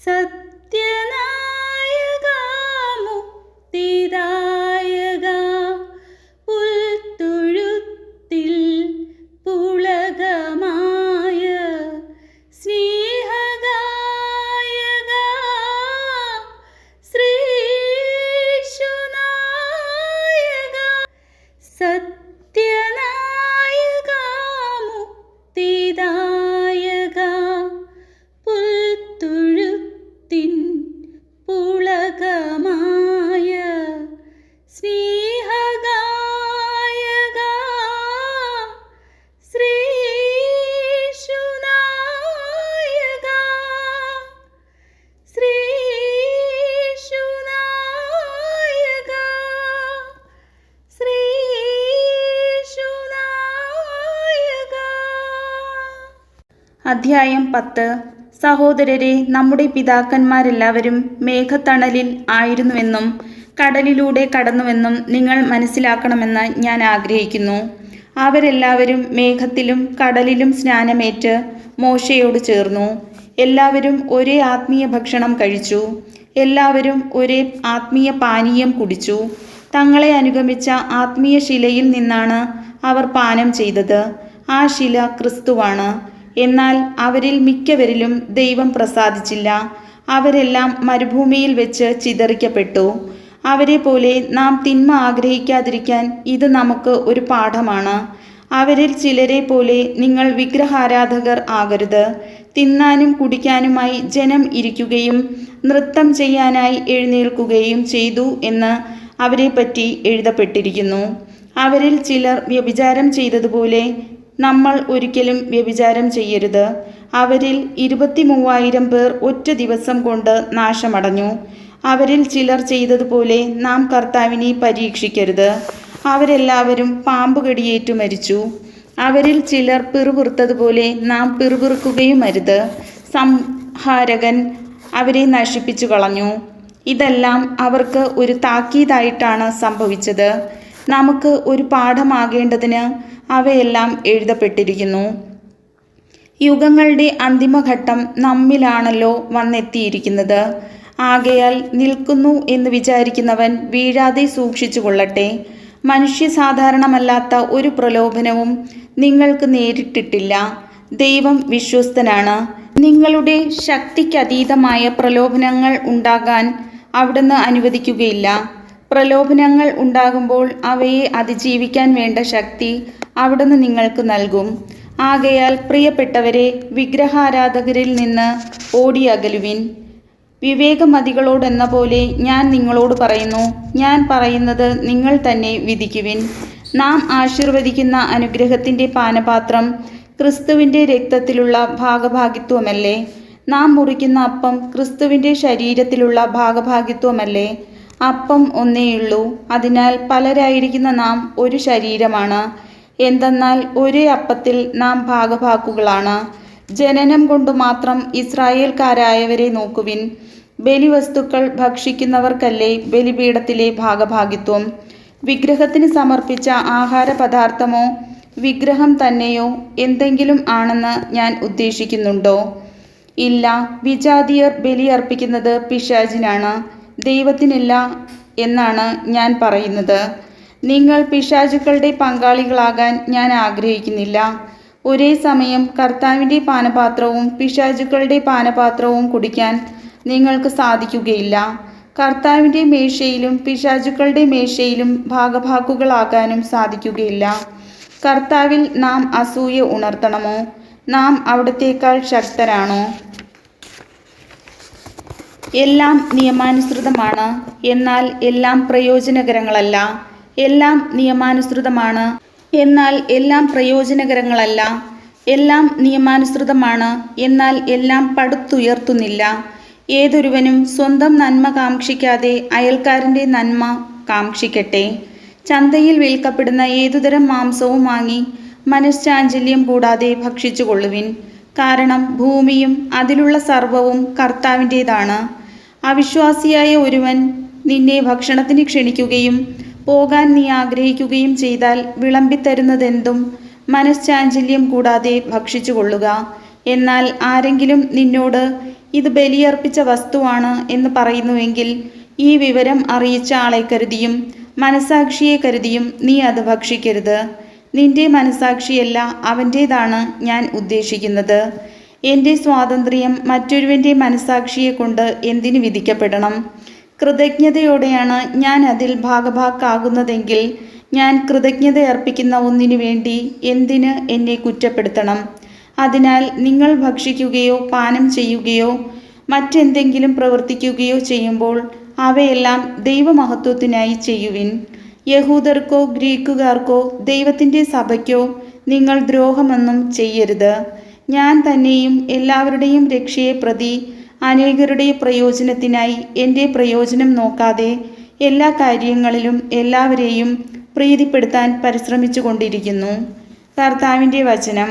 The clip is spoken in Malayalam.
സത്യനായക മുക്തിദായക പുൽത്തൊഴുത്തിൽ പുളകമായ സ്നേഹഗായക ശ്രീയേശുനായക സത്യനായക മുക്തിദായക പുൽത്തൊഴുത്തിൻ പുളകമായ സ്നേഹഗായക ശ്രീയേശുനായക ശ്രീയേശുനായക ശ്രീയേശുനായക. അധ്യായം 10. സഹോദരരെ, നമ്മുടെ പിതാക്കന്മാരെല്ലാവരും മേഘത്തണലിൽ ആയിരുന്നുവെന്നും കടലിലൂടെ കടന്നുവെന്നും നിങ്ങൾ മനസ്സിലാക്കണമെന്ന് ഞാൻ ആഗ്രഹിക്കുന്നു. അവരെല്ലാവരും മേഘത്തിലും കടലിലും സ്നാനമേറ്റ് മോശയോട് ചേർന്നു. എല്ലാവരും ഒരേ ആത്മീയ ഭക്ഷണം കഴിച്ചു. എല്ലാവരും ഒരേ ആത്മീയ പാനീയം കുടിച്ചു. തങ്ങളെ അനുഗമിച്ച ആത്മീയ ശിലയിൽ നിന്നാണ് അവർ പാനം ചെയ്തത്. ആ ശില ക്രിസ്തുവാണ്. എന്നാൽ അവരിൽ മിക്കവരിലും ദൈവം പ്രസാദിച്ചില്ല. അവരെല്ലാം മരുഭൂമിയിൽ വെച്ച് ചിതറിക്കപ്പെട്ടു. അവരെ പോലെ നാം തിന്മ ആഗ്രഹിക്കാതിരിക്കാൻ ഇത് നമുക്ക് ഒരു പാഠമാണ്. അവരിൽ ചിലരെ പോലെ നിങ്ങൾ വിഗ്രഹാരാധകർ ആകരുത്. തിന്നാനും കുടിക്കാനുമായി ജനം ഇരിക്കുകയും നൃത്തം ചെയ്യാനായി എഴുന്നേൽക്കുകയും ചെയ്തു എന്ന് അവരെപ്പറ്റി എഴുതപ്പെട്ടിരിക്കുന്നു. അവരിൽ ചിലർ വ്യഭിചാരം ചെയ്തതുപോലെ നമ്മൾ ഒരിക്കലും വ്യഭിചാരം ചെയ്യരുത്. അവരിൽ 23,000 പേർ ഒറ്റ ദിവസം കൊണ്ട് നാശമടഞ്ഞു. അവരിൽ ചിലർ ചെയ്തതുപോലെ നാം കർത്താവിനെ പരീക്ഷിക്കരുത്. അവരെല്ലാവരും പാമ്പുകടിയേറ്റു മരിച്ചു. അവരിൽ ചിലർ പിറുപിറുത്തതുപോലെ നാം പിറുപിറുക്കുകയും അരുത്. സംഹാരകൻ അവരെ നശിപ്പിച്ചു കളഞ്ഞു. ഇതെല്ലാം അവർക്ക് ഒരു താക്കീതായിട്ടാണ് സംഭവിച്ചത്. നമുക്ക് ഒരു പാഠമാകേണ്ടതിന് അവയെല്ലാം എഴുതപ്പെട്ടിരിക്കുന്നു. യുഗങ്ങളുടെ അന്തിമഘട്ടം നമ്മിലാണല്ലോ വന്നെത്തിയിരിക്കുന്നത്. ആകയാൽ നിൽക്കുന്നു എന്ന് വിചാരിക്കുന്നവൻ വീഴാതെ സൂക്ഷിച്ചു കൊള്ളട്ടെ. മനുഷ്യ സാധാരണമല്ലാത്ത ഒരു പ്രലോഭനവും നിങ്ങൾക്ക് നേരിട്ടിട്ടില്ല. ദൈവം വിശ്വസ്തനാണ്. നിങ്ങളുടെ ശക്തിക്കതീതമായ പ്രലോഭനങ്ങൾ ഉണ്ടാകാൻ അവിടുന്ന് അനുവദിക്കുകയില്ല. പ്രലോഭനങ്ങൾ ഉണ്ടാകുമ്പോൾ അവയെ അതിജീവിക്കാൻ വേണ്ട ശക്തി അവിടുന്ന് നിങ്ങൾക്ക് നൽകും. ആകയാൽ പ്രിയപ്പെട്ടവരെ, വിഗ്രഹാരാധകരിൽ നിന്ന് ഓടിയകലുവിൻ. വിവേകമതികളോടെന്ന പോലെ ഞാൻ നിങ്ങളോട് പറയുന്നു. ഞാൻ പറയുന്നത് നിങ്ങൾ തന്നെ വിധിക്കുവിൻ. നാം ആശീർവദിക്കുന്ന അനുഗ്രഹത്തിൻ്റെ പാനപാത്രം ക്രിസ്തുവിൻ്റെ രക്തത്തിലുള്ള ഭാഗഭാഗിത്വമല്ലേ? നാം മുറിക്കുന്ന അപ്പം ക്രിസ്തുവിൻ്റെ ശരീരത്തിലുള്ള ഭാഗഭാഗിത്വമല്ലേ? അപ്പം ഒന്നേയുള്ളൂ. അതിനാൽ പലരായിരിക്കുന്ന നാം ഒരു ശരീരമാണ്. എന്തെന്നാൽ ഒരേ അപ്പത്തിൽ നാം ഭാഗഭാക്കുകളാണ്. ജനനം കൊണ്ട് മാത്രം ഇസ്രായേൽക്കാരായവരെ നോക്കുവിൻ. ബലിവസ്തുക്കൾ ഭക്ഷിക്കുന്നവർക്കല്ലേ ബലിപീഠത്തിലെ ഭാഗഭാഗിത്വം? വിഗ്രഹത്തിന് സമർപ്പിച്ച ആഹാരപദാർത്ഥമോ വിഗ്രഹം തന്നെയോ എന്തെങ്കിലും ആണെന്ന് ഞാൻ ഉദ്ദേശിക്കുന്നുണ്ടോ? ഇല്ല. വിജാതിയർ ബലിയർപ്പിക്കുന്നത് പിശാചിനാണ്, ദൈവത്തിനില്ല എന്നാണ് ഞാൻ പറയുന്നത്. നിങ്ങൾ പിശാചുക്കളുടെ പങ്കാളികളാകാൻ ഞാൻ ആഗ്രഹിക്കുന്നില്ല. ഒരേ സമയം കർത്താവിൻ്റെ പാനപാത്രവും പിശാചുക്കളുടെ പാനപാത്രവും കുടിക്കാൻ നിങ്ങൾക്ക് സാധിക്കുകയില്ല. കർത്താവിൻ്റെ മേശയിലും പിശാചുക്കളുടെ മേശയിലും ഭാഗഭാക്കുകളാകാനും സാധിക്കുകയില്ല. കർത്താവിൽ നാം അസൂയ ഉണർത്തണമോ? നാം അവിടത്തേക്കാൾ ശക്തരാണോ? എല്ലാം നിയമാനുസൃതമാണ്, എന്നാൽ എല്ലാം പ്രയോജനകരങ്ങളല്ല. എല്ലാം നിയമാനുസൃതമാണ്, എന്നാൽ എല്ലാം പ്രയോജനകരങ്ങളല്ല. എല്ലാം നിയമാനുസൃതമാണ്, എന്നാൽ എല്ലാം പടുത്തുയർത്തുന്നില്ല. ഏതൊരുവനും സ്വന്തം നന്മ കാക്ഷിക്കാതെ അയൽക്കാരൻ്റെ നന്മ കാക്ഷിക്കട്ടെ. ചന്തയിൽ വിൽക്കപ്പെടുന്ന ഏതുതരം മാംസവും വാങ്ങി മനഃശാഞ്ചല്യം കൂടാതെ ഭക്ഷിച്ചുകൊള്ളുവിൻ. കാരണം ഭൂമിയും അതിലുള്ള സർവ്വവും കർത്താവിൻ്റേതാണ്. അവിശ്വാസിയായ ഒരുവൻ നിന്നെ ഭക്ഷണത്തിന് ക്ഷണിക്കുകയും പോകാൻ നീ ആഗ്രഹിക്കുകയും ചെയ്താൽ വിളമ്പിത്തരുന്നതെന്തും മനഃശാഞ്ചല്യം കൂടാതെ ഭക്ഷിച്ചുകൊള്ളുക. എന്നാൽ ആരെങ്കിലും നിന്നോട് ഇത് ബലിയർപ്പിച്ച വസ്തുവാണ് എന്ന് പറയുന്നുവെങ്കിൽ ഈ വിവരം അറിയിച്ച ആളെ കരുതിയും മനസാക്ഷിയെ കരുതിയും നീ അത് ഭക്ഷിക്കരുത്. നിന്റെ മനസാക്ഷിയല്ല അവൻ്റേതാണ് ഞാൻ ഉദ്ദേശിക്കുന്നത്. എൻ്റെ സ്വാതന്ത്ര്യം മറ്റൊരുവൻ്റെ മനസാക്ഷിയെ കൊണ്ട് എന്തിനു വിധിക്കപ്പെടണം? കൃതജ്ഞതയോടെയാണ് ഞാൻ അതിൽ ഭാഗഭാക്കാകുന്നതെങ്കിൽ ഞാൻ കൃതജ്ഞത അർപ്പിക്കുന്ന ഒന്നിനു വേണ്ടി എന്തിന് എന്നെ കുറ്റപ്പെടുത്തണം? അതിനാൽ നിങ്ങൾ ഭക്ഷിക്കുകയോ പാനം ചെയ്യുകയോ മറ്റെന്തെങ്കിലും പ്രവർത്തിക്കുകയോ ചെയ്യുമ്പോൾ അവയെല്ലാം ദൈവമഹത്വത്തിനായി ചെയ്യുവിൻ. യഹൂദർക്കോ ഗ്രീക്കുകാർക്കോ ദൈവത്തിൻ്റെ സഭയ്ക്കോ നിങ്ങൾ ദ്രോഹമൊന്നും ചെയ്യരുത്. ഞാൻ തന്നെയും എല്ലാവരുടെയും രക്ഷയെ പ്രതി അനേകരുടെ പ്രയോജനത്തിനായി എൻ്റെ പ്രയോജനം നോക്കാതെ എല്ലാ കാര്യങ്ങളിലും എല്ലാവരെയും പ്രീതിപ്പെടുത്താൻ പരിശ്രമിച്ചു കൊണ്ടിരിക്കുന്നു. കർത്താവിൻ്റെ വചനം.